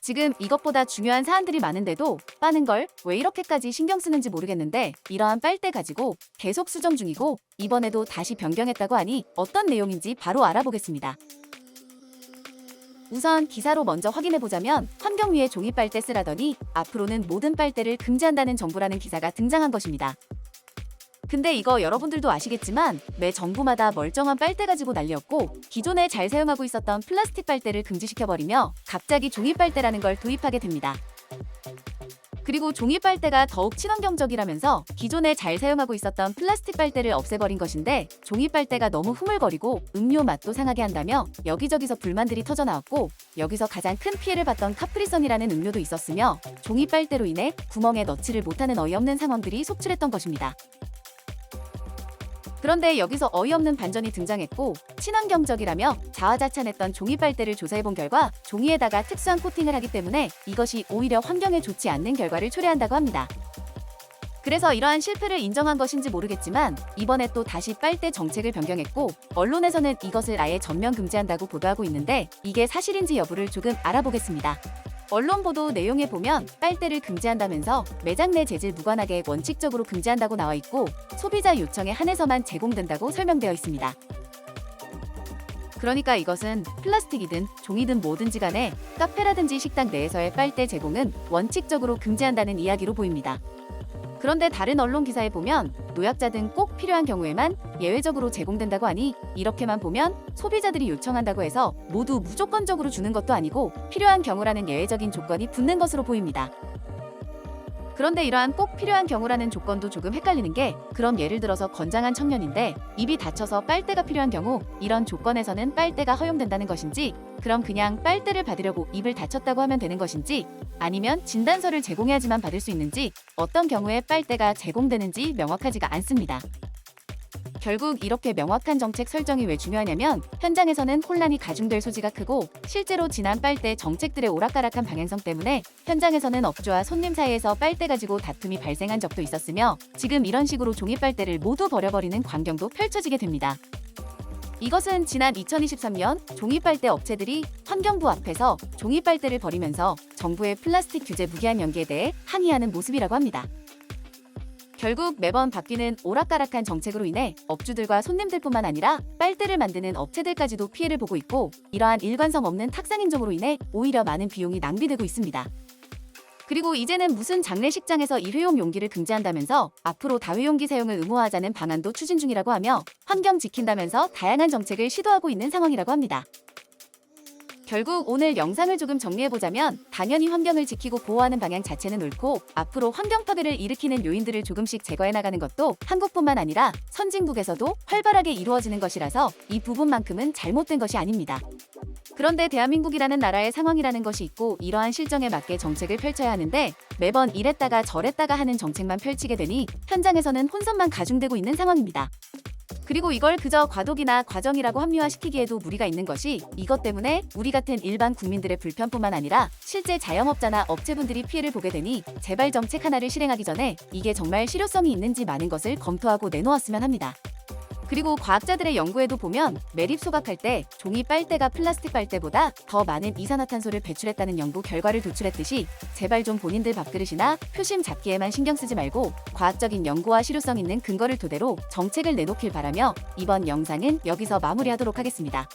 지금 이것보다 중요한 사안들이 많은데도 빠는 걸 왜 이렇게까지 신경 쓰는지 모르겠는데 이러한 빨대 가지고 계속 수정 중이고 이번에도 다시 변경했다고 하니 어떤 내용인지 바로 알아보겠습니다. 우선 기사로 먼저 확인해보자면 환경 위에 종이 빨대 쓰라더니 앞으로는 모든 빨대를 금지한다는 정부라는 기사가 등장한 것입니다. 근데 이거 여러분들도 아시겠지만 매 정부마다 멀쩡한 빨대 가지고 난리였고 기존에 잘 사용하고 있었던 플라스틱 빨대를 금지시켜버리며 갑자기 종이 빨대라는 걸 도입하게 됩니다. 그리고 종이 빨대가 더욱 친환경적이라면서 기존에 잘 사용하고 있었던 플라스틱 빨대를 없애버린 것인데 종이 빨대가 너무 흐물거리고 음료 맛도 상하게 한다며 여기저기서 불만들이 터져나왔고 여기서 가장 큰 피해를 봤던 카프리선이라는 음료도 있었으며 종이 빨대로 인해 구멍에 넣지를 못하는 어이없는 상황들이 속출했던 것입니다. 그런데 여기서 어이없는 반전이 등장했고 친환경적이라며 자화자찬했던 종이 빨대를 조사해본 결과 종이에다가 특수한 코팅을 하기 때문에 이것이 오히려 환경에 좋지 않는 결과를 초래한다고 합니다. 그래서 이러한 실패를 인정한 것인지 모르겠지만 이번에 또 다시 빨대 정책을 변경했고 언론에서는 이것을 아예 전면 금지한다고 보도하고 있는데 이게 사실인지 여부를 조금 알아보겠습니다. 언론 보도 내용에 보면 빨대를 금지한다면서 매장 내 재질 무관하게 원칙적으로 금지한다고 나와 있고 소비자 요청에 한해서만 제공된다고 설명되어 있습니다. 그러니까 이것은 플라스틱이든 종이든 뭐든지 간에 카페라든지 식당 내에서의 빨대 제공은 원칙적으로 금지한다는 이야기로 보입니다. 그런데 다른 언론 기사에 보면 노약자 등 꼭 필요한 경우에만 예외적으로 제공된다고 하니 이렇게만 보면 소비자들이 요청한다고 해서 모두 무조건적으로 주는 것도 아니고 필요한 경우라는 예외적인 조건이 붙는 것으로 보입니다. 그런데 이러한 꼭 필요한 경우라는 조건도 조금 헷갈리는 게 그럼 예를 들어서 건장한 청년인데 입이 다쳐서 빨대가 필요한 경우 이런 조건에서는 빨대가 허용된다는 것인지 그럼 그냥 빨대를 받으려고 입을 다쳤다고 하면 되는 것인지 아니면 진단서를 제공해야지만 받을 수 있는지 어떤 경우에 빨대가 제공되는지 명확하지가 않습니다. 결국 이렇게 명확한 정책 설정이 왜 중요하냐면 현장에서는 혼란이 가중될 소지가 크고 실제로 지난 빨대 정책들의 오락가락한 방향성 때문에 현장에서는 업주와 손님 사이에서 빨대 가지고 다툼이 발생한 적도 있었으며 지금 이런 식으로 종이 빨대를 모두 버려버리는 광경도 펼쳐지게 됩니다. 이것은 지난 2023년 종이 빨대 업체들이 환경부 앞에서 종이 빨대를 버리면서 정부의 플라스틱 규제 무기한 연기에 대해 항의하는 모습이라고 합니다. 결국 매번 바뀌는 오락가락한 정책으로 인해 업주들과 손님들뿐만 아니라 빨대를 만드는 업체들까지도 피해를 보고 있고 이러한 일관성 없는 탁상 인정으로 인해 오히려 많은 비용이 낭비되고 있습니다. 그리고 이제는 무슨 장례식장에서 일회용 용기를 금지한다면서 앞으로 다회용기 사용을 의무화하자는 방안도 추진 중이라고 하며 환경 지킨다면서 다양한 정책을 시도하고 있는 상황이라고 합니다. 결국 오늘 영상을 조금 정리해보자면 당연히 환경을 지키고 보호하는 방향 자체는 옳고 앞으로 환경 파괴를 일으키는 요인들을 조금씩 제거해 나가는 것도 한국뿐만 아니라 선진국에서도 활발하게 이루어지는 것이라서 이 부분만큼은 잘못된 것이 아닙니다. 그런데 대한민국이라는 나라의 상황이라는 것이 있고 이러한 실정에 맞게 정책을 펼쳐야 하는데 매번 이랬다가 저랬다가 하는 정책만 펼치게 되니 현장에서는 혼선만 가중되고 있는 상황입니다. 그리고 이걸 그저 과도기나 과정이라고 합리화시키기에도 무리가 있는 것이 이것 때문에 우리 같은 일반 국민들의 불편뿐만 아니라 실제 자영업자나 업체분들이 피해를 보게 되니 제발 정책 하나를 실행하기 전에 이게 정말 실효성이 있는지 많은 것을 검토하고 내놓았으면 합니다. 그리고 과학자들의 연구에도 보면 매립 소각할 때 종이 빨대가 플라스틱 빨대보다 더 많은 이산화탄소를 배출했다는 연구 결과를 도출했듯이 제발 좀 본인들 밥그릇이나 표심 잡기에만 신경 쓰지 말고 과학적인 연구와 실효성 있는 근거를 토대로 정책을 내놓길 바라며 이번 영상은 여기서 마무리하도록 하겠습니다.